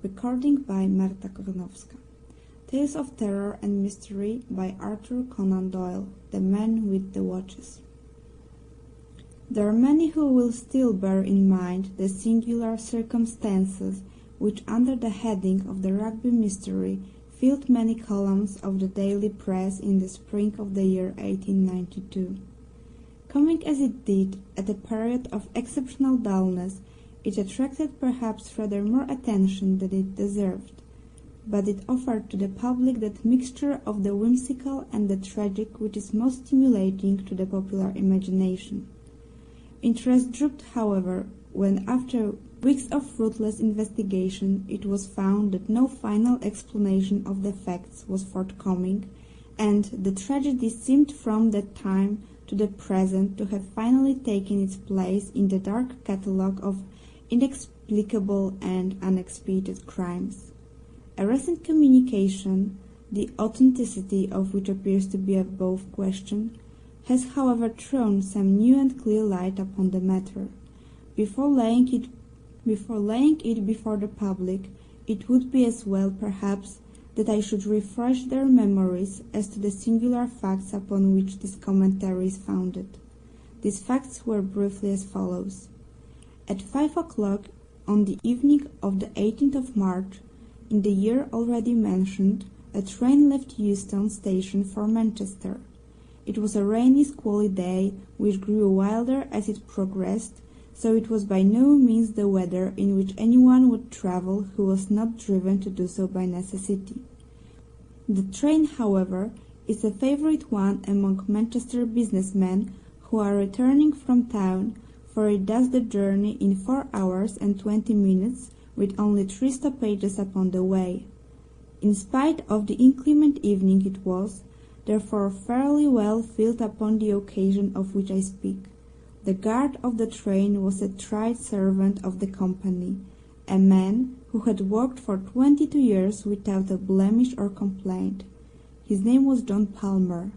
Recording by Marta Kornowska. Tales of Terror and Mystery by Arthur Conan Doyle, The Man with the Watches. There are many who will still bear in mind the singular circumstances which, under the heading of the Rugby Mystery, filled many columns of the daily press in the spring of the year 1892. Coming as it did at a period of exceptional dullness, it attracted perhaps rather more attention than it deserved, but it offered to the public that mixture of the whimsical and the tragic which is most stimulating to the popular imagination. Interest drooped, however, when after weeks of fruitless investigation it was found that no final explanation of the facts was forthcoming, and the tragedy seemed from that time to the present to have finally taken its place in the dark catalogue of inexplicable and unexpiated crimes. A recent communication, the authenticity of which appears to be above question, has however thrown some new and clear light upon the matter. Before laying it before the public, it would be as well, perhaps, that I should refresh their memories as to the singular facts upon which this commentary is founded. These facts were briefly as follows. At 5 o'clock on the evening of the 18th of March, in the year already mentioned, a train left Euston Station for Manchester. It was a rainy, squally day, which grew wilder as it progressed, so it was by no means the weather in which anyone would travel who was not driven to do so by necessity. The train, however, is a favourite one among Manchester businessmen who are returning from town, for it does the journey in 4 hours and 20 minutes, with only 3 stoppages upon the way. In spite of the inclement evening it was, therefore, fairly well filled upon the occasion of which I speak. The guard of the train was a tried servant of the company, a man who had worked for 22 years without a blemish or complaint. His name was John Palmer.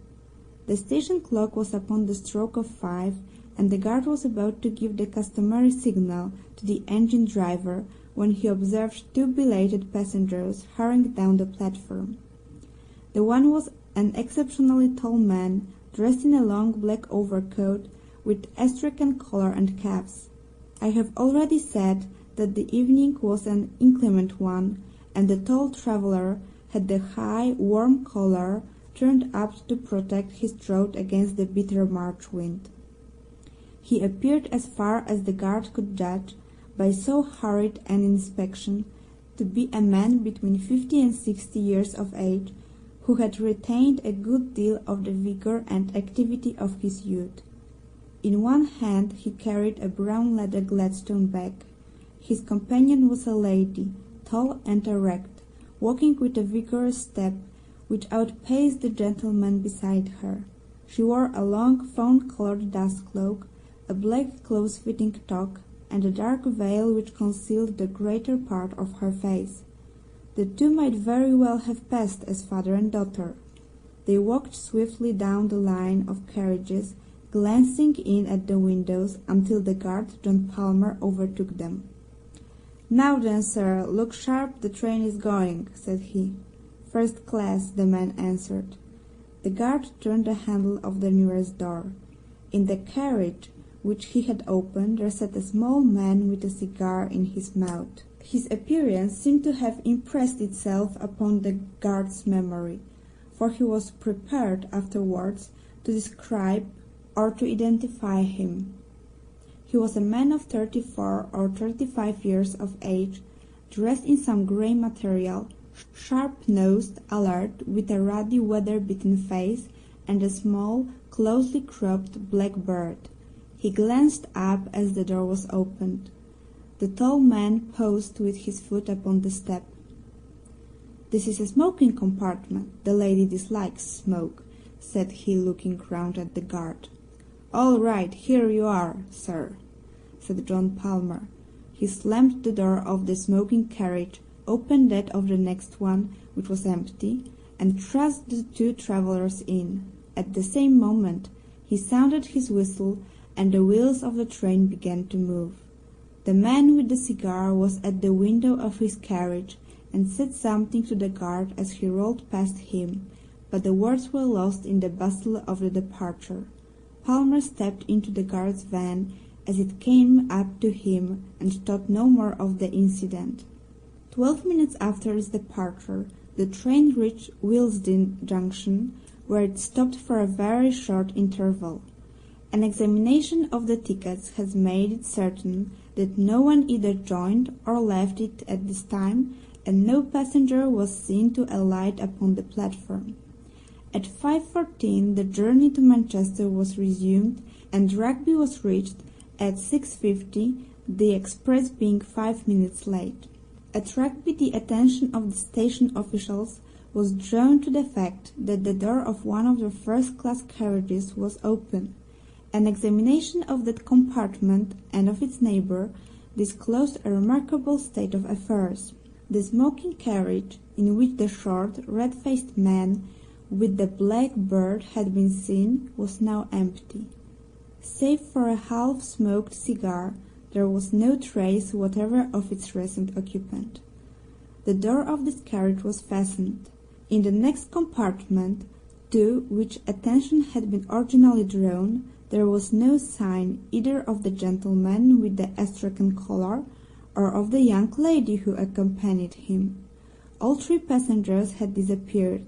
The station clock was upon the stroke of 5, and the guard was about to give the customary signal to the engine driver when he observed 2 belated passengers hurrying down the platform. The one was an exceptionally tall man, dressed in a long black overcoat with astrakhan collar and cuffs. I have already said that the evening was an inclement one, and the tall traveller had the high, warm collar turned up to protect his throat against the bitter March wind. He appeared, as far as the guard could judge, by so hurried an inspection, to be a man between 50 and 60 years of age, who had retained a good deal of the vigour and activity of his youth. In one hand he carried a brown leather Gladstone bag. His companion was a lady, tall and erect, walking with a vigorous step, which outpaced the gentleman beside her. She wore a long fawn-coloured dust cloak, a black close-fitting toque, and a dark veil which concealed the greater part of her face. The two might very well have passed as father and daughter. They walked swiftly down the line of carriages, glancing in at the windows until the guard, John Palmer, overtook them. "Now then, sir, look sharp, the train is going," said he. "First class," the man answered. The guard turned the handle of the nearest door. In the carriage which he had opened there sat a small man with a cigar in his mouth. His appearance seemed to have impressed itself upon the guard's memory, for he was prepared afterwards to describe or to identify him. He was a man of 34 or 35 years of age, dressed in some grey material, sharp-nosed, alert, with a ruddy, weather-beaten face and a small, closely cropped black beard. He glanced up as the door was opened. The tall man paused with his foot upon the step. "This is a smoking compartment. The lady dislikes smoke," said he, looking round at the guard. "All right, here you are, sir," said John Palmer. He slammed the door of the smoking carriage, opened that of the next one, which was empty, and thrust the 2 travellers in. At the same moment he sounded his whistle, and the wheels of the train began to move. The man with the cigar was at the window of his carriage and said something to the guard as he rolled past him, but the words were lost in the bustle of the departure. Palmer stepped into the guard's van as it came up to him and thought no more of the incident. 12 minutes after its departure, the train reached Willesden Junction, where it stopped for a very short interval. An examination of the tickets has made it certain that no one either joined or left it at this time, and no passenger was seen to alight upon the platform. At 5:14 the journey to Manchester was resumed, and Rugby was reached at 6:50, the express being 5 minutes late. At Rugby the attention of the station officials was drawn to the fact that the door of one of the first-class carriages was open. An examination of that compartment and of its neighbour disclosed a remarkable state of affairs. The smoking carriage, in which the short, red-faced man with the black beard had been seen, was now empty. Save for a half-smoked cigar, there was no trace whatever of its recent occupant. The door of this carriage was fastened. In the next compartment, to which attention had been originally drawn, there was no sign either of the gentleman with the astrakhan collar or of the young lady who accompanied him. All three passengers had disappeared.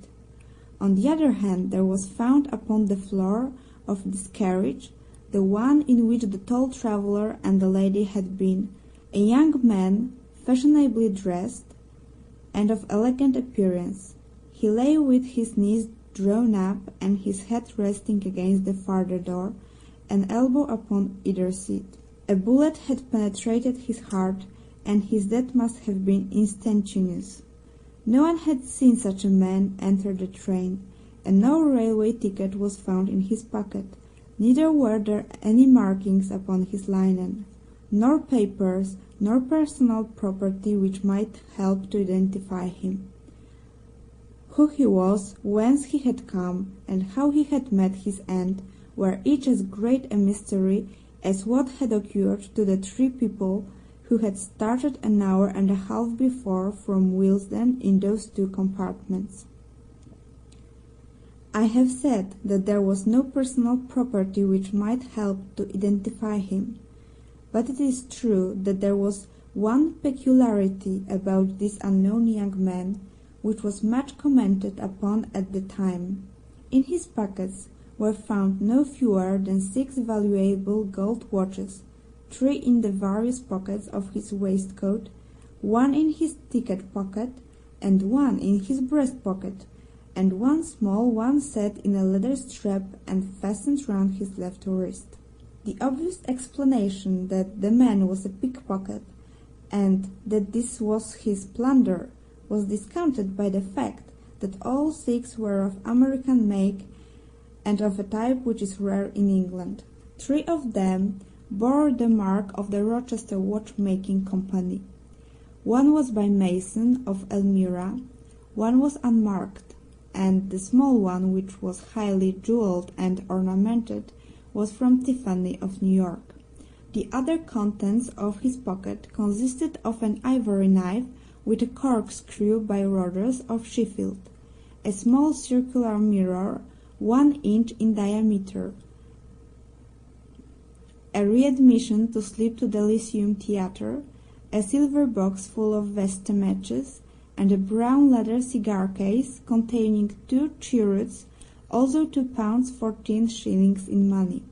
On the other hand, there was found upon the floor of this carriage, the one in which the tall traveller and the lady had been, a young man, fashionably dressed, and of elegant appearance. He lay with his knees drawn up and his head resting against the farther door, an elbow upon either seat. A bullet had penetrated his heart, and his death must have been instantaneous. No one had seen such a man enter the train, and no railway ticket was found in his pocket. Neither were there any markings upon his linen, nor papers, nor personal property which might help to identify him. Who he was, whence he had come, and how he had met his end were each as great a mystery as what had occurred to the three people who had started an hour and a half before from Willesden in those two compartments. I have said that there was no personal property which might help to identify him, but it is true that there was one peculiarity about this unknown young man which was much commented upon at the time. In his pockets were found no fewer than 6 valuable gold watches, 3 in the various pockets of his waistcoat, 1 in his ticket pocket, and 1 in his breast pocket, and 1 small one set in a leather strap and fastened round his left wrist. The obvious explanation that the man was a pickpocket and that this was his plunder was discounted by the fact that all 6 were of American make and of a type which is rare in England. 3 of them bore the mark of the Rochester Watchmaking Company. 1 was by Mason of Elmira, 1 was unmarked, and the small one, which was highly jewelled and ornamented, was from Tiffany of New York. The other contents of his pocket consisted of an ivory knife with a corkscrew by Rogers of Sheffield, a small circular mirror 1 inch in diameter, a readmission to slip to the Lyceum Theatre, a silver box full of Vesta matches, and a brown leather cigar case containing 2 cheroots, also £2 14 in money.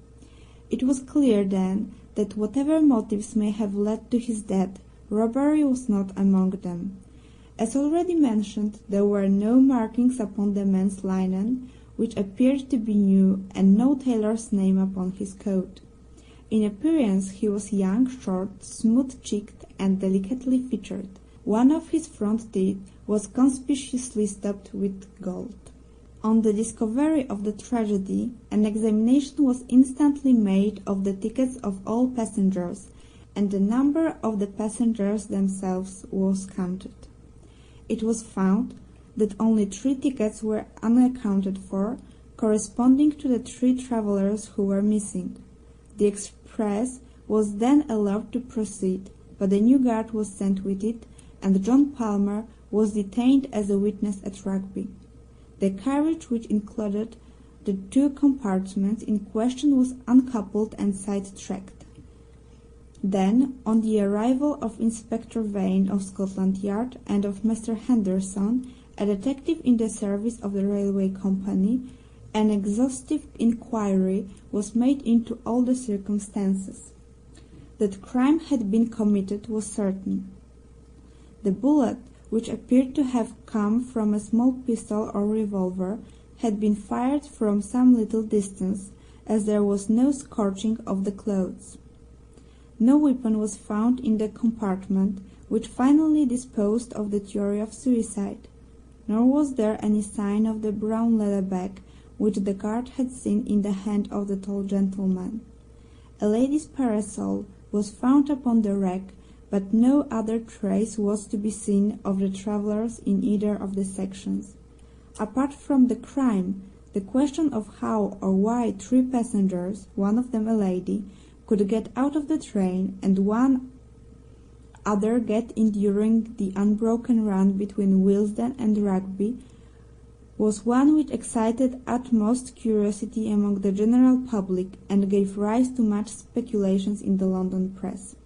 It was clear then that whatever motives may have led to his death, robbery was not among them. As already mentioned, there were no markings upon the man's linen, which appeared to be new, and no tailor's name upon his coat. In appearance he was young, short, smooth-cheeked, and delicately featured. One of his front teeth was conspicuously stopped with gold. On the discovery of the tragedy, an examination was instantly made of the tickets of all passengers, and the number of the passengers themselves was counted. It was found that only 3 tickets were unaccounted for, corresponding to the 3 travellers who were missing. The express was then allowed to proceed, but a new guard was sent with it, and John Palmer was detained as a witness at Rugby. The carriage, which included the two compartments in question, was uncoupled and sidetracked. Then, on the arrival of Inspector Vane of Scotland Yard and of Mr. Henderson, a detective in the service of the railway company, an exhaustive inquiry was made into all the circumstances. That crime had been committed was certain. The bullet, which appeared to have come from a small pistol or revolver, had been fired from some little distance, as there was no scorching of the clothes. No weapon was found in the compartment, which finally disposed of the theory of suicide, nor was there any sign of the brown leather bag which the guard had seen in the hand of the tall gentleman. A lady's parasol was found upon the rack, but no other trace was to be seen of the travellers in either of the sections. Apart from the crime, the question of how or why three passengers, one of them a lady, could get out of the train and one other get in during the unbroken run between Willesden and Rugby was one which excited utmost curiosity among the general public and gave rise to much speculations in the London press.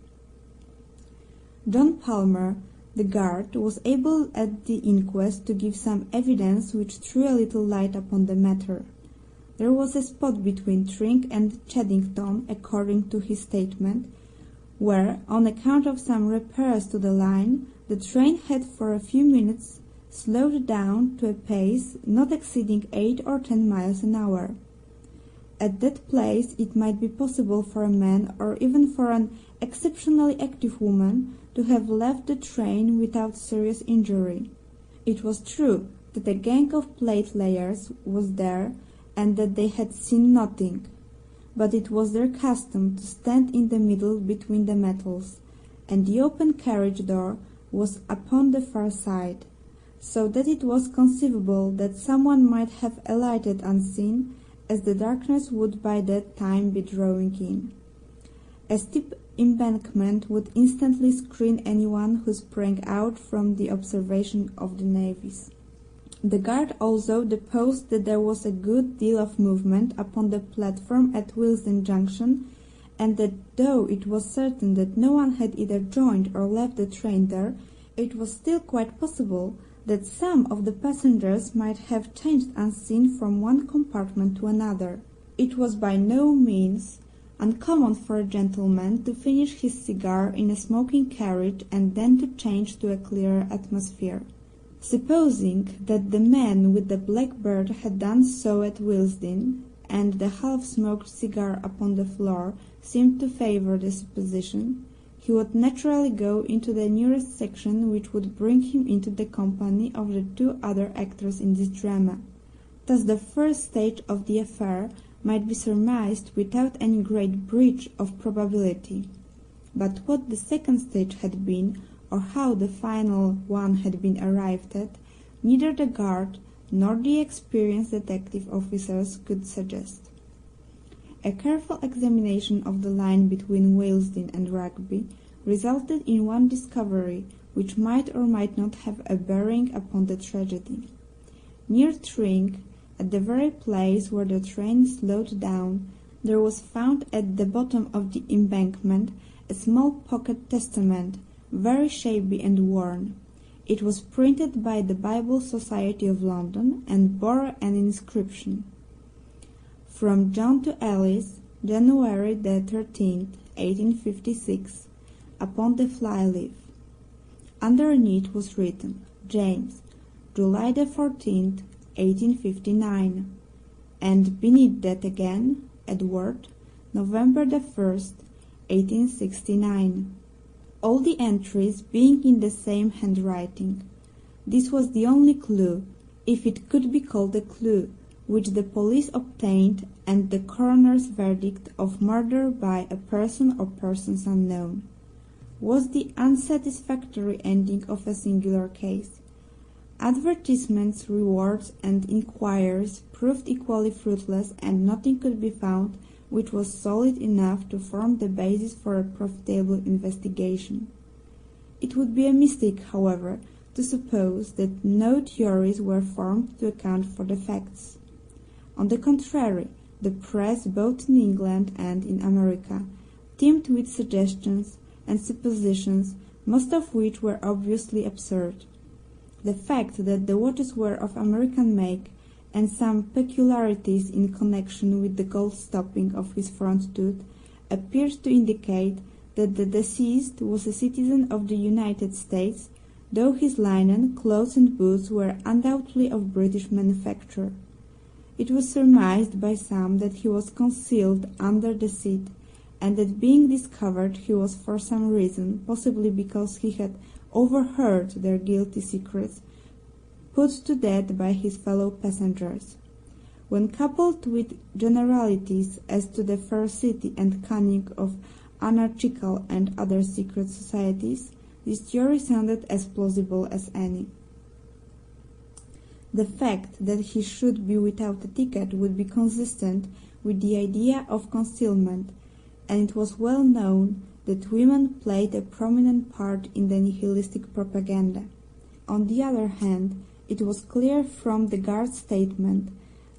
John Palmer, the guard, was able at the inquest to give some evidence which threw a little light upon the matter. There was a spot between Tring and Cheddington, according to his statement, where, on account of some repairs to the line, the train had for a few minutes slowed down to a pace not exceeding 8 or 10 miles an hour. At that place it might be possible for a man, or even for an exceptionally active woman, to have left the train without serious injury. It was true that a gang of plate layers was there, and that they had seen nothing, but it was their custom to stand in the middle between the metals, and the open carriage door was upon the far side, so that it was conceivable that someone might have alighted unseen, as the darkness would by that time be drawing in. A steep embankment would instantly screen anyone who sprang out from the observation of the navvies. The guard also deposed that there was a good deal of movement upon the platform at Willesden Junction, and that though it was certain that no one had either joined or left the train there, it was still quite possible that some of the passengers might have changed unseen from one compartment to another. It was by no means uncommon for a gentleman to finish his cigar in a smoking carriage and then to change to a clearer atmosphere. Supposing that the man with the black beard had done so at Willesden, and the half-smoked cigar upon the floor seemed to favour the supposition, he would naturally go into the nearest section, which would bring him into the company of the two other actors in this drama. Thus the first stage of the affair might be surmised without any great breach of probability. But what the second stage had been, or how the final one had been arrived at, neither the guard nor the experienced detective officers could suggest. A careful examination of the line between Willesden and Rugby resulted in one discovery which might or might not have a bearing upon the tragedy. Near Tring, at the very place where the train slowed down, there was found at the bottom of the embankment a small pocket testament, very shabby and worn. It was printed by the Bible Society of London and bore an inscription: "From John to Alice, January the 13th, 1856, upon the flyleaf." Underneath was written, "James, July the 14th, 1859," and beneath that again, "Edward, November the 1st, 1869." All the entries being in the same handwriting. This was the only clue, if it could be called a clue, which the police obtained, and the coroner's verdict of murder by a person or persons unknown was the unsatisfactory ending of a singular case. Advertisements, rewards, and inquiries proved equally fruitless, and nothing could be found which was solid enough to form the basis for a profitable investigation. It would be a mistake, however, to suppose that no theories were formed to account for the facts. On the contrary, the press, both in England and in America, teemed with suggestions and suppositions, most of which were obviously absurd. The fact that the watches were of American make, and some peculiarities in connection with the gold stopping of his front tooth, appeared to indicate that the deceased was a citizen of the United States, though his linen, clothes and boots were undoubtedly of British manufacture. It was surmised by some that he was concealed under the seat, and that being discovered he was for some reason, possibly because he had overheard their guilty secrets, put to death by his fellow passengers. When coupled with generalities as to the ferocity and cunning of anarchical and other secret societies, this theory sounded as plausible as any. The fact that he should be without a ticket would be consistent with the idea of concealment, and it was well known that women played a prominent part in the nihilistic propaganda. On the other hand, it was clear from the guard's statement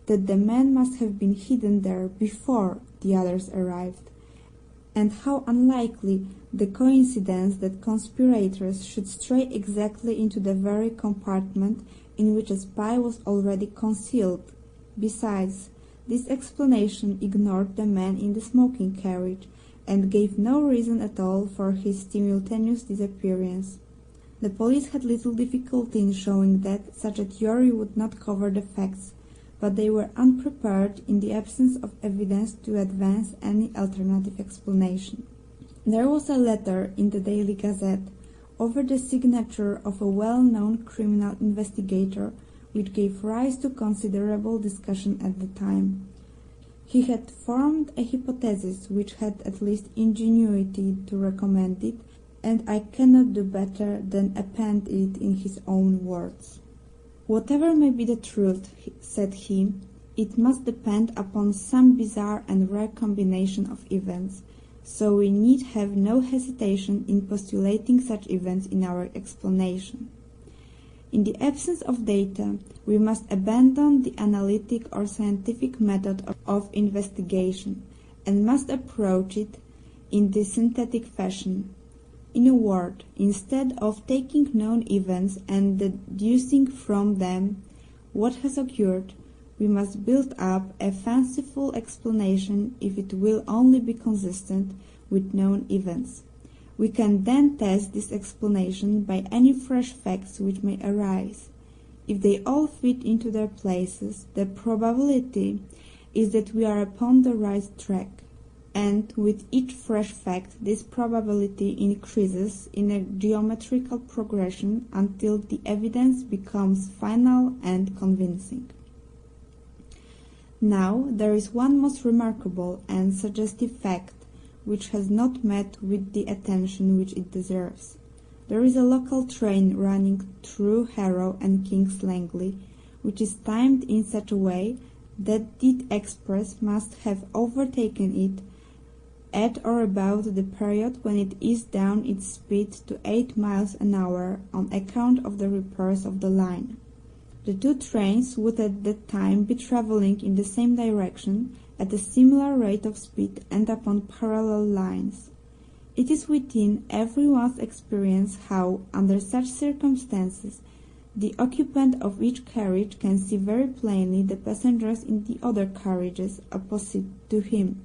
that the man must have been hidden there before the others arrived, and how unlikely the coincidence that conspirators should stray exactly into the very compartment in which a spy was already concealed. Besides, this explanation ignored the man in the smoking carriage, and gave no reason at all for his simultaneous disappearance. The police had little difficulty in showing that such a theory would not cover the facts, but they were unprepared in the absence of evidence to advance any alternative explanation. There was a letter in the Daily Gazette over the signature of a well-known criminal investigator, which gave rise to considerable discussion at the time. He had formed a hypothesis which had at least ingenuity to recommend it, and I cannot do better than append it in his own words. "Whatever may be the truth," said he, "it must depend upon some bizarre and rare combination of events, so we need have no hesitation in postulating such events in our explanation. In the absence of data, we must abandon the analytic or scientific method of investigation, and must approach it in the synthetic fashion. In a word, instead of taking known events and deducing from them what has occurred, we must build up a fanciful explanation if it will only be consistent with known events. We can then test this explanation by any fresh facts which may arise. If they all fit into their places, the probability is that we are upon the right track, and with each fresh fact this probability increases in a geometrical progression until the evidence becomes final and convincing. Now there is one most remarkable and suggestive fact which has not met with the attention which it deserves. There is a local train running through Harrow and King's Langley, which is timed in such a way that the express must have overtaken it at or about the period when it eased down its speed to 8 miles an hour on account of the repairs of the line. The two trains would at that time be travelling in the same direction at a similar rate of speed and upon parallel lines. It is within everyone's experience how, under such circumstances, the occupant of each carriage can see very plainly the passengers in the other carriages opposite to him.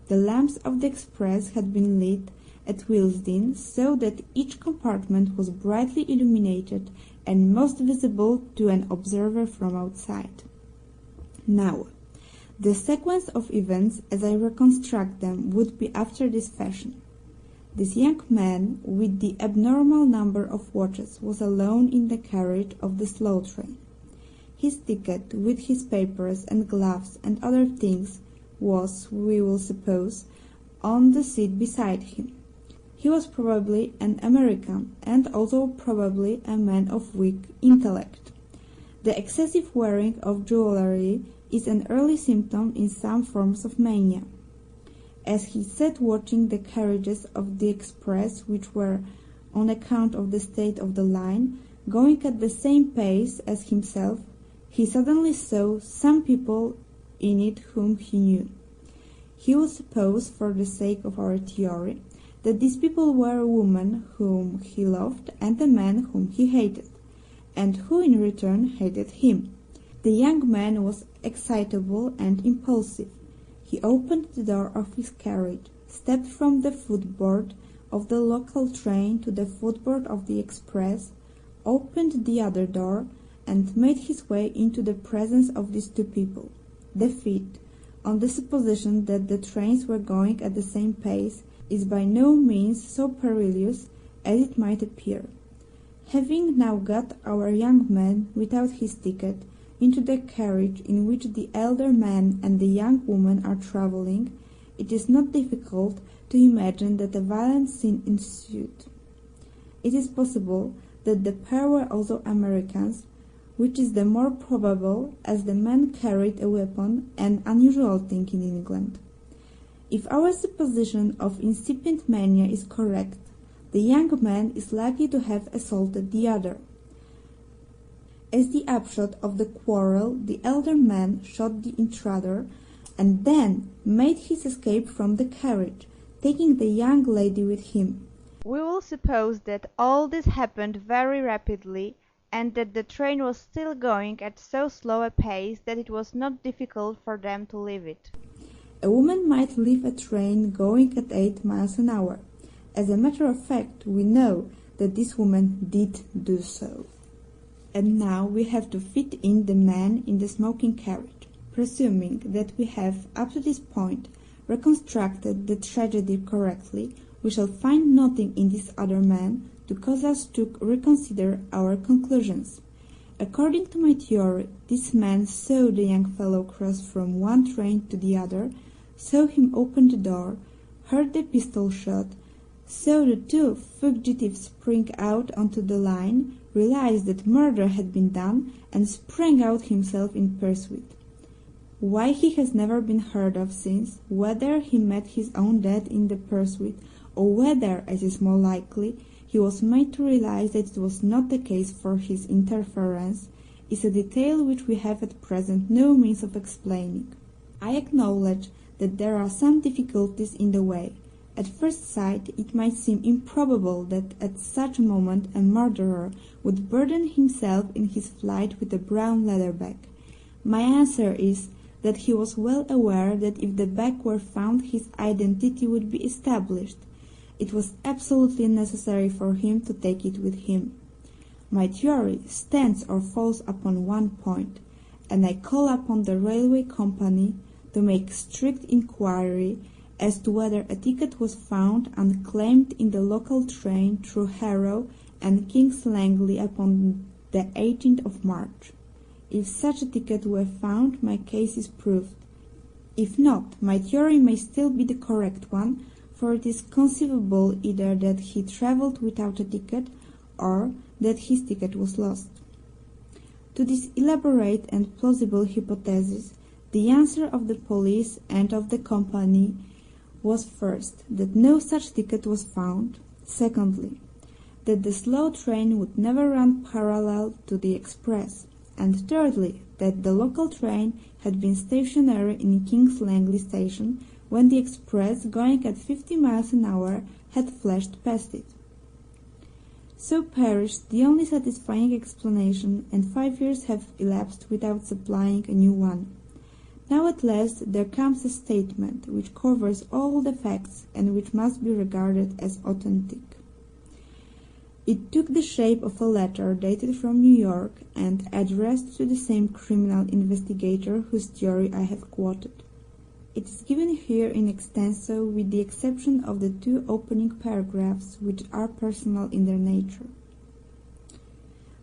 The lamps of the express had been lit at Willesden, so that each compartment was brightly illuminated and most visible to an observer from outside. Now, the sequence of events, as I reconstruct them, would be after this fashion. This young man, with the abnormal number of watches, was alone in the carriage of the slow train. His ticket, with his papers and gloves and other things, was, we will suppose, on the seat beside him. He was probably an American, and also probably a man of weak intellect. The excessive wearing of jewellery is an early symptom in some forms of mania. as he sat watching the carriages of the express, which were, on account of the state of the line, going at the same pace as himself, he suddenly saw some people in it whom he knew. He will suppose, for the sake of our theory, that these people were a woman whom he loved and a man whom he hated, and who in return hated him. The young man was excitable and impulsive. He opened the door of his carriage, stepped from the footboard of the local train to the footboard of the express, opened the other door, and made his way into the presence of these two people. The feat, on the supposition that the trains were going at the same pace, is by no means so perilous as it might appear. Having now got our young man, without his ticket, into the carriage in which the elder man and the young woman are travelling, it is not difficult to imagine that a violent scene ensued. It is possible that the pair were also Americans, which is the more probable as the man carried a weapon, an unusual thing in England. If our supposition of incipient mania is correct, the young man is likely to have assaulted the other. As the upshot of the quarrel, the elder man shot the intruder and then made his escape from the carriage, taking the young lady with him. We will suppose that all this happened very rapidly, and that the train was still going at so slow a pace that it was not difficult for them to leave it. A woman might leave a train going at 8 miles an hour. As a matter of fact, we know that this woman did do so. And now we have to fit in the man in the smoking carriage. Presuming that we have, up to this point, reconstructed the tragedy correctly, we shall find nothing in this other man to cause us to reconsider our conclusions. According to my theory, this man saw the young fellow cross from one train to the other, saw him open the door, heard the pistol shot, saw the two fugitives spring out onto the line, realized that murder had been done, and sprang out himself in pursuit. Why he has never been heard of since, whether he met his own death in the pursuit, or whether, as is more likely, he was made to realize that it was not the case for his interference, is a detail which we have at present no means of explaining. I acknowledge that there are some difficulties in the way. At first sight, it might seem improbable that at such a moment a murderer would burden himself in his flight with a brown leather bag. My answer is that he was well aware that if the bag were found, his identity would be established. It was absolutely necessary for him to take it with him. My theory stands or falls upon one point, and I call upon the railway company to make strict inquiry as to whether a ticket was found unclaimed in the local train through Harrow and King's Langley upon the 18th of March. If such a ticket were found, my case is proved. If not, my theory may still be the correct one, for it is conceivable either that he travelled without a ticket or that his ticket was lost. To this elaborate and plausible hypothesis, the answer of the police and of the company was first, that no such ticket was found, secondly, that the slow train would never run parallel to the express, and thirdly, that the local train had been stationary in King's Langley station when the express, going at 50 miles an hour, had flashed past it. So perished the only satisfying explanation, and 5 years have elapsed without supplying a new one. Now at last there comes a statement which covers all the facts and which must be regarded as authentic. It took the shape of a letter dated from New York and addressed to the same criminal investigator whose theory I have quoted. It is given here in extenso with the exception of the 2 opening paragraphs which are personal in their nature.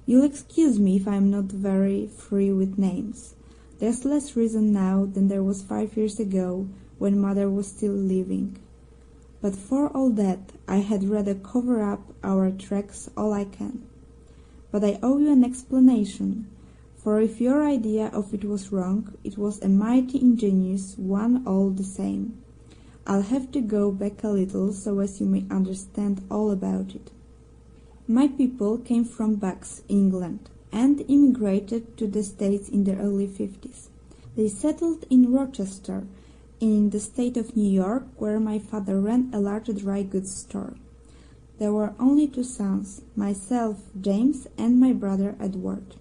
You'll excuse me if I am not very free with names. There's less reason now than there was 5 years ago, when Mother was still living. But for all that, I had rather cover up our tracks all I can. But I owe you an explanation, for if your idea of it was wrong, it was a mighty ingenious one all the same. I'll have to go back a little so as you may understand all about it. My people came from Bucks, England, and immigrated to the States in the early 50s. They settled in Rochester, in the state of New York, where my father ran a large dry goods store. There were only 2 sons, myself, James, and my brother Edward.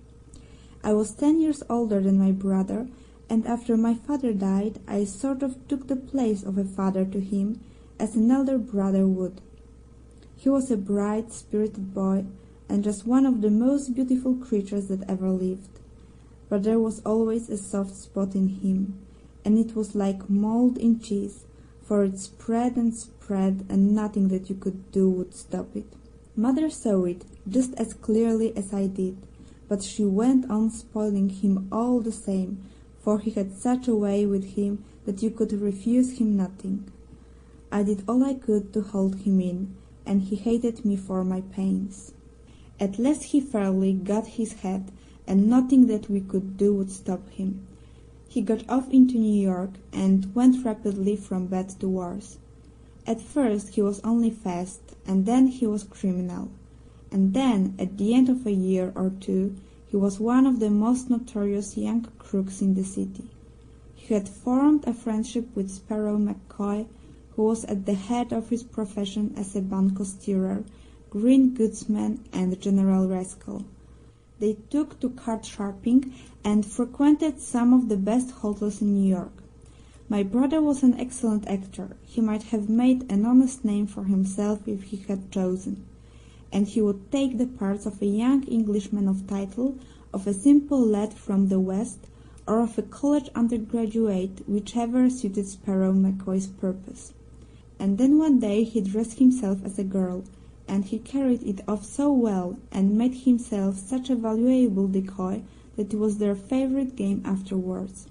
I was 10 years older than my brother, and after my father died, I sort of took the place of a father to him, as an elder brother would. He was a bright, spirited boy, and just one of the most beautiful creatures that ever lived. But there was always a soft spot in him, and it was like mold in cheese, for it spread and nothing that you could do would stop it. Mother saw it just as clearly as I did, but she went on spoiling him all the same, for he had such a way with him that you could refuse him nothing. I did all I could to hold him in, and he hated me for my pains. At last he fairly got his head, and nothing that we could do would stop him. He got off into New York and went rapidly from bad to worse. At first he was only fast, and then he was criminal. And then, at the end of a year or 2, he was one of the most notorious young crooks in the city. He had formed a friendship with Sparrow McCoy, who was at the head of his profession as a banco steerer, green goodsman, and general rascal. They took to card sharping and frequented some of the best hotels in New York. My brother was an excellent actor. He might have made an honest name for himself if he had chosen, and he would take the parts of a young Englishman of title, of a simple lad from the West, or of a college undergraduate, whichever suited Sparrow McCoy's purpose. And then one day he dressed himself as a girl, and he carried it off so well and made himself such a valuable decoy that it was their favorite game afterwards.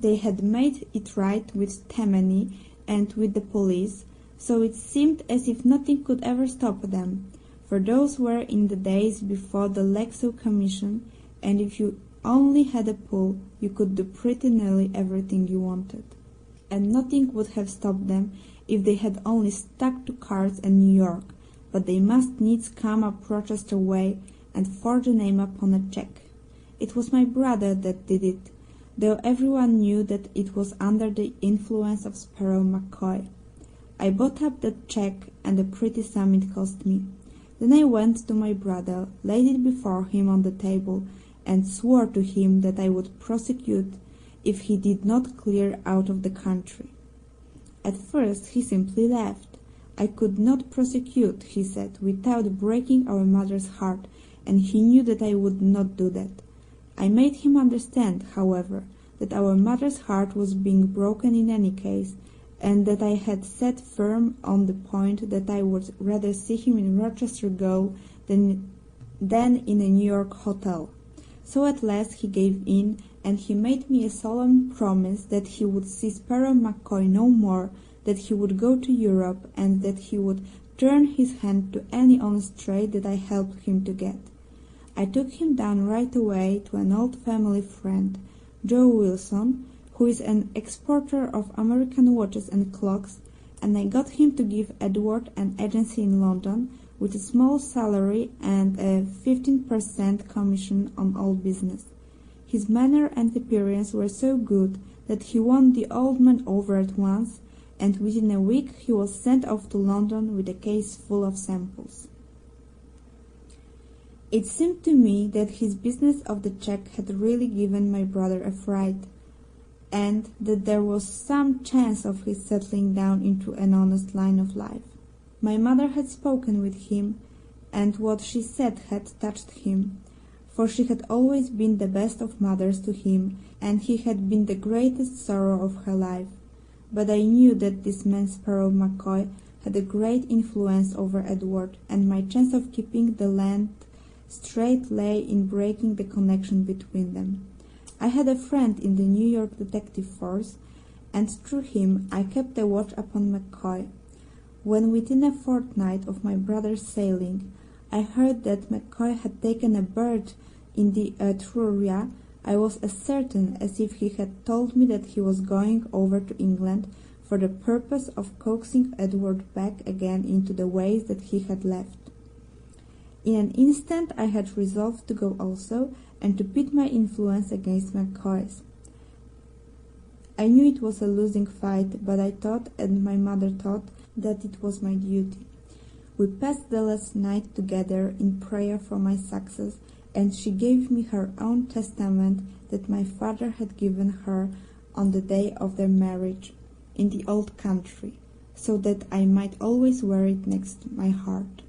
They had made it right with Tammany and with the police, so it seemed as if nothing could ever stop them, for those were in the days before the Lexow Commission, and if you only had a pull, you could do pretty nearly everything you wanted. And nothing would have stopped them if they had only stuck to cards and New York, but they must needs come up Rochester way and forge a name upon a check. It was my brother that did it, though everyone knew that it was under the influence of Sparrow McCoy. I bought up that check, and a pretty sum it cost me. Then I went to my brother, laid it before him on the table, and swore to him that I would prosecute if he did not clear out of the country. At first he simply laughed. I could not prosecute, he said, without breaking our mother's heart, and he knew that I would not do that. I made him understand, however, that our mother's heart was being broken in any case, and that I had set firm on the point that I would rather see him in Rochester gaol than in a New York hotel. So at last he gave in, and he made me a solemn promise that he would see Sparrow McCoy no more, that he would go to Europe, and that he would turn his hand to any honest trade that I helped him to get. I took him down right away to an old family friend, Joe Wilson, who is an exporter of American watches and clocks, and I got him to give Edward an agency in London with a small salary and a 15% commission on all business. His manner and appearance were so good that he won the old man over at once, and within a week he was sent off to London with a case full of samples. It seemed to me that his business of the check had really given my brother a fright, and that there was some chance of his settling down into an honest line of life. My mother had spoken with him, and what she said had touched him, for she had always been the best of mothers to him, and he had been the greatest sorrow of her life. But I knew that this man Sparrow McCoy had a great influence over Edward, and my chance of keeping the land straight lay in breaking the connection between them. I had a friend in the New York detective force, and through him I kept a watch upon McCoy. When within a fortnight of my brother's sailing I heard that McCoy had taken a berth in the Etruria, I was as certain as if he had told me that he was going over to England, for the purpose of coaxing Edward back again into the ways that he had left. In an instant I had resolved to go also, and to pit my influence against McCoy's. I knew it was a losing fight, but I thought, and my mother thought, that it was my duty. We passed the last night together in prayer for my success, and she gave me her own testament that my father had given her on the day of their marriage in the old country, so that I might always wear it next my heart.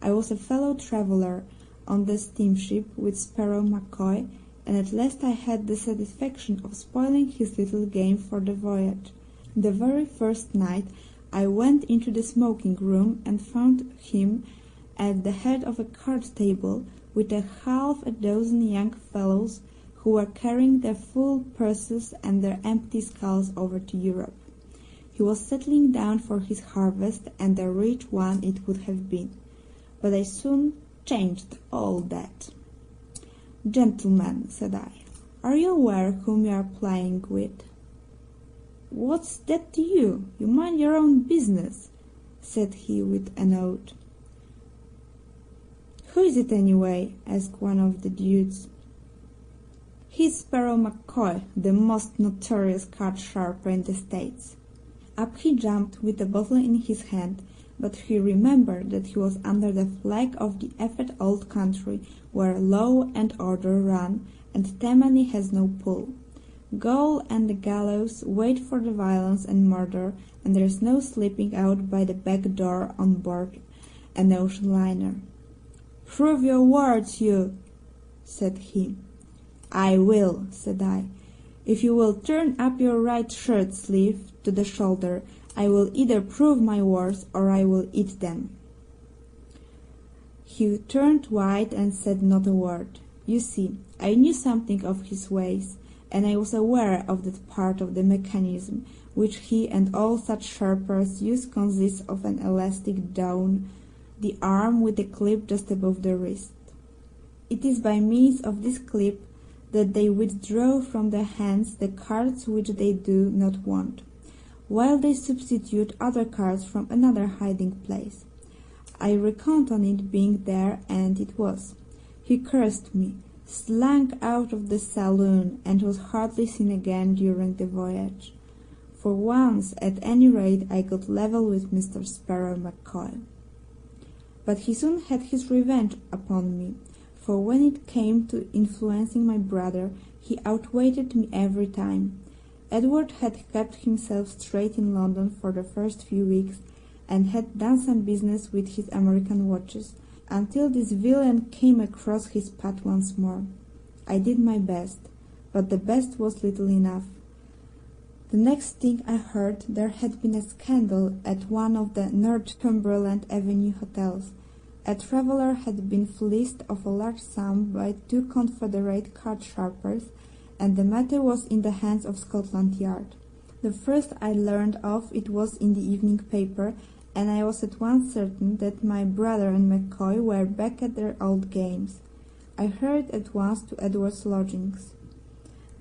I was a fellow traveller on the steamship with Sparrow McCoy, and at last I had the satisfaction of spoiling his little game for the voyage. The very first night I went into the smoking room and found him at the head of a card table with half a dozen young fellows who were carrying their full purses and their empty skulls over to Europe. He was settling down for his harvest, and a rich one it would have been. But I soon changed all that. "Gentlemen," said I, "are you aware whom you are playing with?" "What's that to you? You mind your own business," said he with an oath. "Who is it anyway?" asked one of the dudes. "He's Sparrow McCoy, the most notorious card sharper in the States." Up he jumped with a bottle in his hand, but he remembered that he was under the flag of the effete old country where law and order run, and Tammany has no pull. Gaol and the gallows wait for the violence and murder, and there is no slipping out by the back door on board an ocean liner. "Prove your words, you," said he. "I will," said I. "If you will turn up your right shirt sleeve to the shoulder, I will either prove my words or I will eat them." He turned white and said not a word. You see, I knew something of his ways, and I was aware of that part of the mechanism which he and all such sharpers use consists of an elastic down the arm with a clip just above the wrist. It is by means of this clip that they withdraw from their hands the cards which they do not want, while they substitute other cards from another hiding place. I reckoned on it being there, and it was. He cursed me, slunk out of the saloon, and was hardly seen again during the voyage. For once, at any rate, I got level with Mr. Sparrow McCoy. But he soon had his revenge upon me, for when it came to influencing my brother, he outweighted me every time. Edward had kept himself straight in London for the first few weeks, and had done some business with his American watches, until this villain came across his path once more. I did my best, but the best was little enough. The next thing I heard, there had been a scandal at one of the Northumberland Avenue hotels. A traveller had been fleeced of a large sum by two Confederate card sharpers, and the matter was in the hands of Scotland Yard. The first I learned of it was in the evening paper, and I was at once certain that my brother and McCoy were back at their old games. I hurried at once to Edward's lodgings.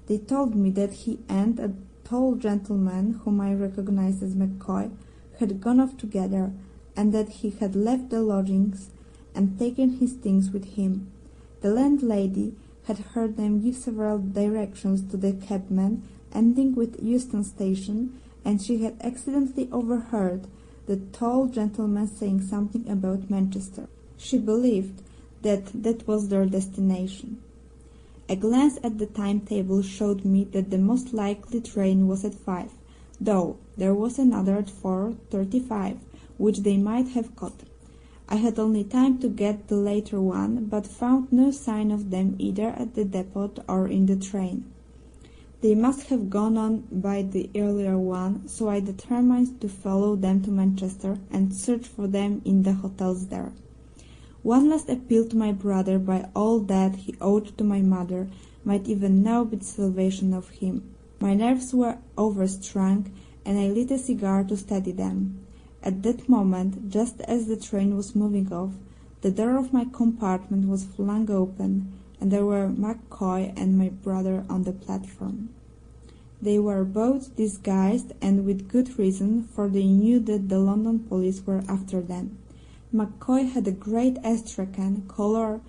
They told me that he and a tall gentleman, whom I recognized as McCoy, had gone off together, and that he had left the lodgings and taken his things with him. The landlady had heard them give several directions to the cabman, ending with Euston Station, and she had accidentally overheard the tall gentleman saying something about Manchester. She believed that that was their destination. A glance at the timetable showed me that the most likely train was at 5, though there was another at 4:35, which they might have caught. I had only time to get the later one, but found no sign of them either at the depot or in the train. They must have gone on by the earlier one, so I determined to follow them to Manchester and search for them in the hotels there. One last appeal to my brother, by all that he owed to my mother, might even now be the salvation of him. My nerves were overstrung, and I lit a cigar to steady them. At that moment, just as the train was moving off, the door of my compartment was flung open, and there were McCoy and my brother on the platform. They were both disguised, and with good reason, for they knew that the London police were after them. McCoy had a great astrakhan collar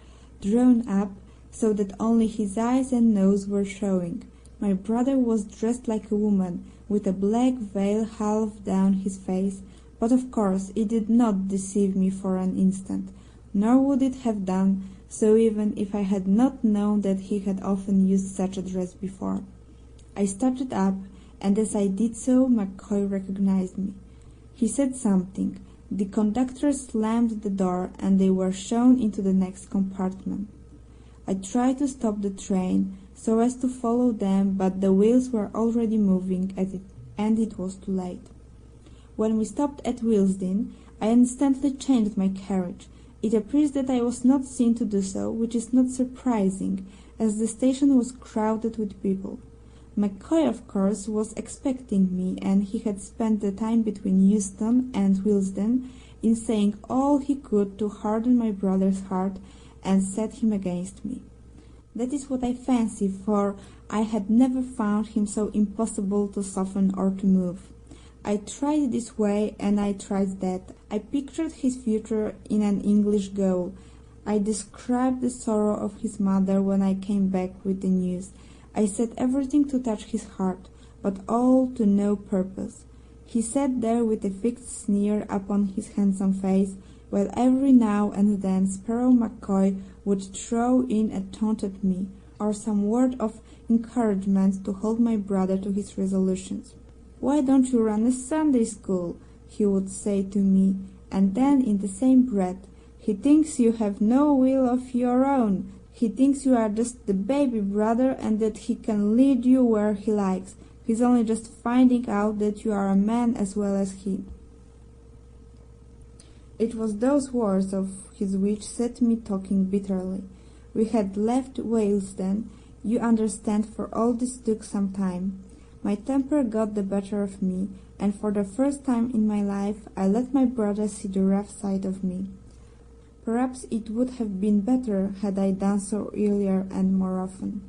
drawn up so that only his eyes and nose were showing. My brother was dressed like a woman, with a black veil half down his face, but of course it did not deceive me for an instant, nor would it have done so even if I had not known that he had often used such a dress before. I started up, and as I did so, McCoy recognized me. He said something. The conductor slammed the door, and they were shown into the next compartment. I tried to stop the train, so as to follow them, but the wheels were already moving, and it was too late. When we stopped at Willesden, I instantly changed my carriage. It appears that I was not seen to do so, which is not surprising, as the station was crowded with people. McCoy, of course, was expecting me, and he had spent the time between Euston and Willesden in saying all he could to harden my brother's heart and set him against me. That is what I fancy, for I had never found him so impossible to soften or to move. I tried this way, and I tried that. I pictured his future in an English gaol. I described the sorrow of his mother when I came back with the news. I said everything to touch his heart, but all to no purpose. He sat there with a fixed sneer upon his handsome face, while every now and then Sparrow McCoy would throw in a taunt at me, or some word of encouragement to hold my brother to his resolutions. "Why don't you run a Sunday school?" he would say to me, and then in the same breath, "He thinks you have no will of your own. He thinks you are just the baby brother, and that he can lead you where he likes. He's only just finding out that you are a man as well as he." It was those words of his which set me talking bitterly. We had left Willesden, you understand, for all this took some time. My temper got the better of me, and for the first time in my life I let my brother see the rough side of me. Perhaps it would have been better had I done so earlier and more often.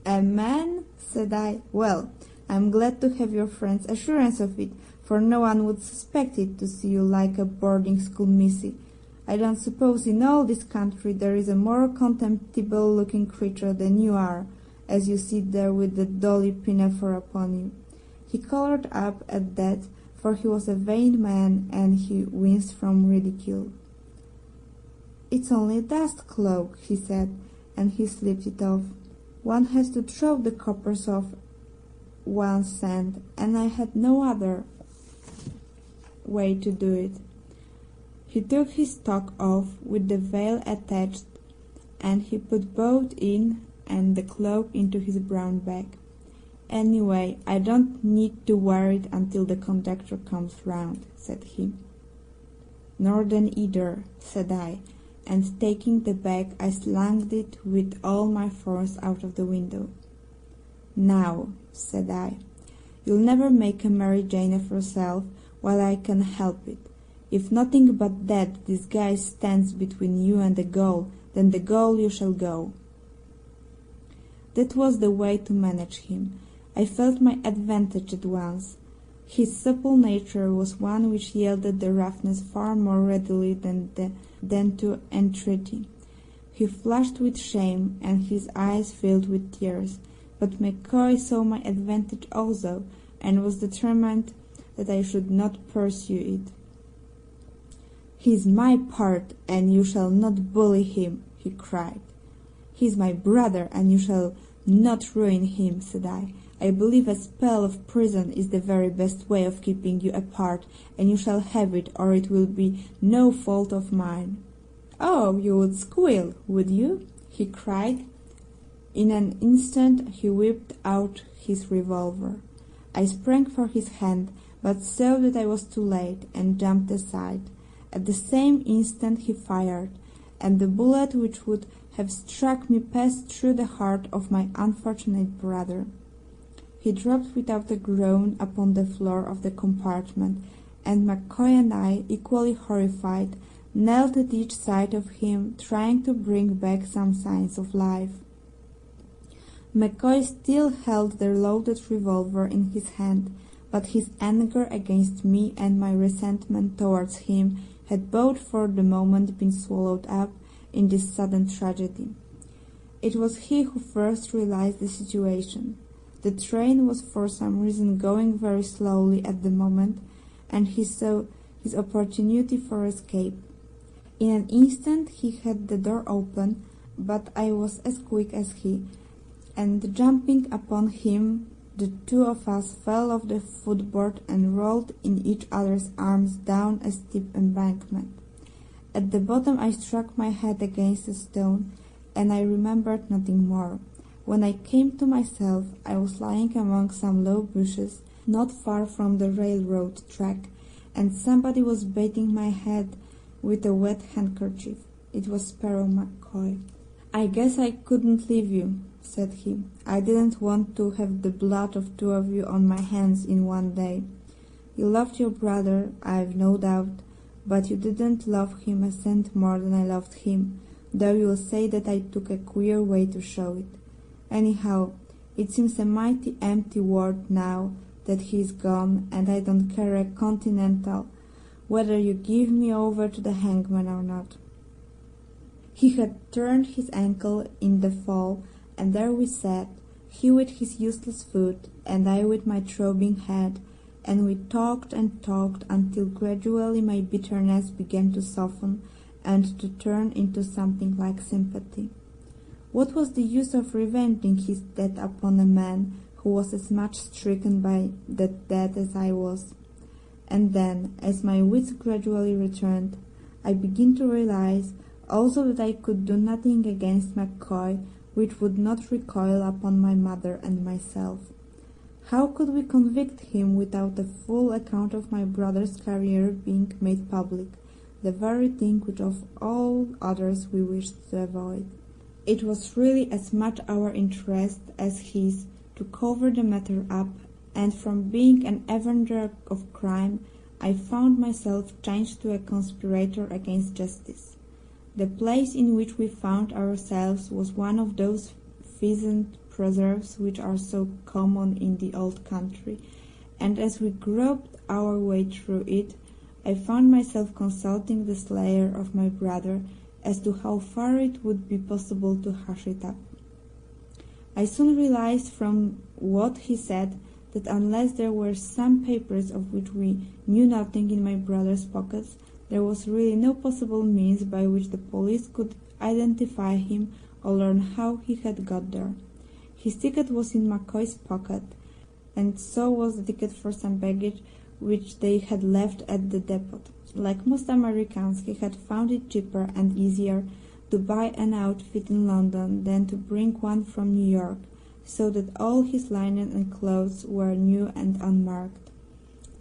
"A man?" said I. "Well, I am glad to have your friend's assurance of it, for no one would suspect it to see you like a boarding-school missy. I don't suppose in all this country there is a more contemptible-looking creature than you are, as you sit there with the dolly pinafore upon you." He coloured up at that, for he was a vain man, and he winced from ridicule. "It's only a dust cloak," he said, and he slipped it off. "One has to throw the coppers off one's hand, and I had no other way to do it." He took his stock off with the veil attached, and he put both in and the cloak into his brown bag. "Anyway, I don't need to wear it until the conductor comes round," said he. "Nor then either," said I, and taking the bag I slung it with all my force out of the window. "Now," said I, "you'll never make a Mary Jane of yourself while I can help it. If nothing but that disguise stands between you and the goal, then the goal you shall go." That was the way to manage him. I felt my advantage at once. His supple nature was one which yielded the roughness far more readily than to entreaty. He flushed with shame, and his eyes filled with tears, but McCoy saw my advantage also, and was determined that I should not pursue it. "He's my part, and you shall not bully him," he cried. "He's my brother, and you shall not ruin him," said I. "I believe a spell of prison is the very best way of keeping you apart, and you shall have it, or it will be no fault of mine." "Oh, you would squeal, would you?" he cried. In an instant he whipped out his revolver. I sprang for his hand, but saw that I was too late, and jumped aside. At the same instant he fired, and the bullet which would have struck me passed through the heart of my unfortunate brother. He dropped without a groan upon the floor of the compartment, and McCoy and I, equally horrified, knelt at each side of him, trying to bring back some signs of life. McCoy still held the loaded revolver in his hand, but his anger against me and my resentment towards him had both for the moment been swallowed up in this sudden tragedy. It was he who first realized the situation. The train was for some reason going very slowly at the moment, and he saw his opportunity for escape. In an instant he had the door open, but I was as quick as he, and jumping upon him, the two of us fell off the footboard and rolled in each other's arms down a steep embankment. At the bottom I struck my head against a stone, and I remembered nothing more. When I came to myself, I was lying among some low bushes, not far from the railroad track, and somebody was bathing my head with a wet handkerchief. It was Sparrow McCoy. "I guess I couldn't leave you," said he. "I didn't want to have the blood of two of you on my hands in one day. You loved your brother, I've no doubt, but you didn't love him a cent more than I loved him, though you'll say that I took a queer way to show it. Anyhow, it seems a mighty empty world now that he's gone, and I don't care a continental whether you give me over to the hangman or not." He had turned his ankle in the fall, and there we sat, he with his useless foot, and I with my throbbing head, and we talked and talked until gradually my bitterness began to soften and to turn into something like sympathy. What was the use of revenging his death upon a man who was as much stricken by that death as I was? And then, as my wits gradually returned, I began to realize also that I could do nothing against McCoy which would not recoil upon my mother and myself. How could we convict him without a full account of my brother's career being made public, the very thing which of all others we wished to avoid? It was really as much our interest as his to cover the matter up, and from being an avenger of crime, I found myself changed to a conspirator against justice. The place in which we found ourselves was one of those pheasant preserves which are so common in the old country, and as we groped our way through it, I found myself consulting the slayer of my brother as to how far it would be possible to hush it up. I soon realized from what he said that unless there were some papers of which we knew nothing in my brother's pockets, there was really no possible means by which the police could identify him or learn how he had got there. His ticket was in McCoy's pocket, and so was the ticket for some baggage which they had left at the depot. Like most Americans, he had found it cheaper and easier to buy an outfit in London than to bring one from New York, so that all his linen and clothes were new and unmarked.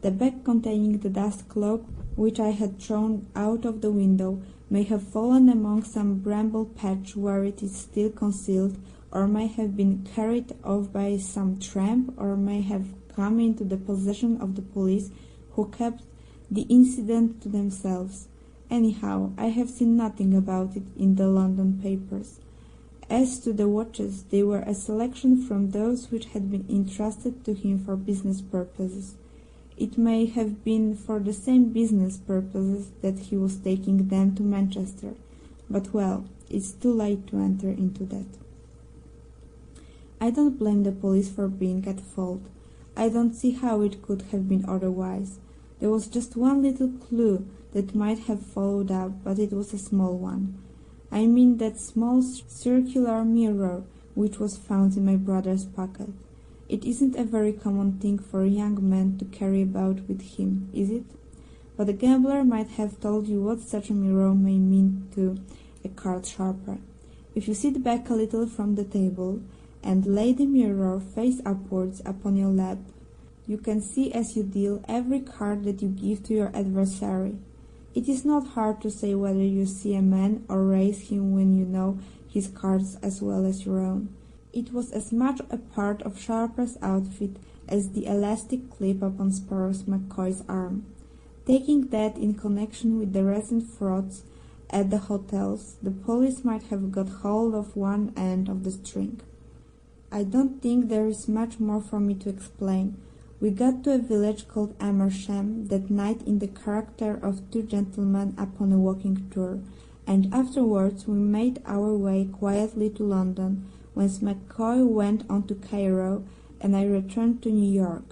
The bag containing the dust cloak which I had thrown out of the window may have fallen among some bramble patch where it is still concealed, or may have been carried off by some tramp, or may have come into the possession of the police, who kept the incident to themselves. Anyhow, I have seen nothing about it in the London papers. As to the watches, they were a selection from those which had been entrusted to him for business purposes. It may have been for the same business purposes that he was taking them to Manchester, but well, it's too late to enter into that. I don't blame the police for being at fault. I don't see how it could have been otherwise. There was just one little clue that might have followed up, but it was a small one. I mean that small circular mirror which was found in my brother's pocket. It isn't a very common thing for a young man to carry about with him, is it? But a gambler might have told you what such a mirror may mean to a card sharper. If you sit back a little from the table and lay the mirror face upwards upon your lap, you can see as you deal every card that you give to your adversary. It is not hard to say whether you see a man or raise him when you know his cards as well as your own. It was as much a part of Sharper's outfit as the elastic clip upon Sparrow McCoy's arm. Taking that in connection with the recent frauds at the hotels, the police might have got hold of one end of the string. I don't think there is much more for me to explain. We got to a village called Amersham that night in the character of two gentlemen upon a walking tour, and afterwards we made our way quietly to London, whence McCoy went on to Cairo, and I returned to New York.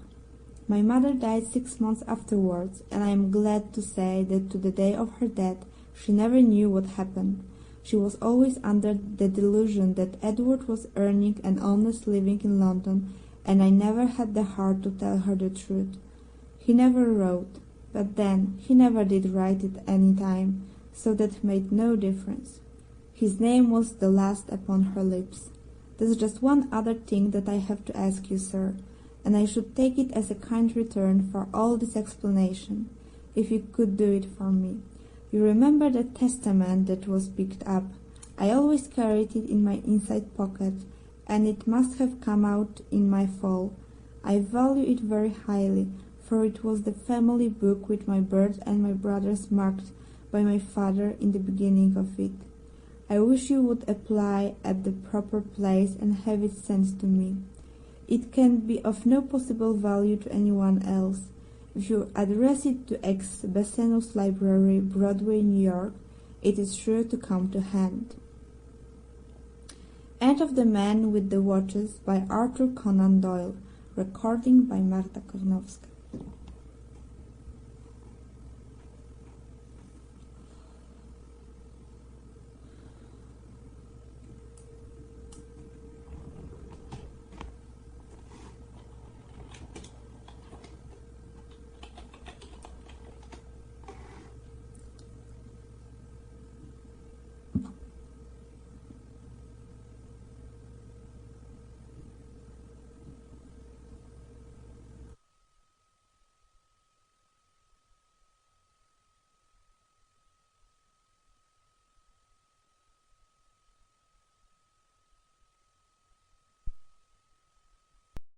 My mother died 6 months afterwards, and I am glad to say that to the day of her death she never knew what happened. She was always under the delusion that Edward was earning an honest living in London, and I never had the heart to tell her the truth. He never wrote, but then he never did write at any time, so that made no difference. His name was the last upon her lips. There's just one other thing that I have to ask you, sir, and I should take it as a kind return for all this explanation, if you could do it for me. You remember that testament that was picked up? I always carried it in my inside pocket, and it must have come out in my fall. I value it very highly, for it was the family book with my birth and my brothers marked by my father in the beginning of it. I wish you would apply at the proper place and have it sent to me. It can be of no possible value to anyone else. If you address it to X Bessenus Library, Broadway, New York, it is sure to come to hand. End of The Man with the Watches by Arthur Conan Doyle. Recording by Marta Kornowska.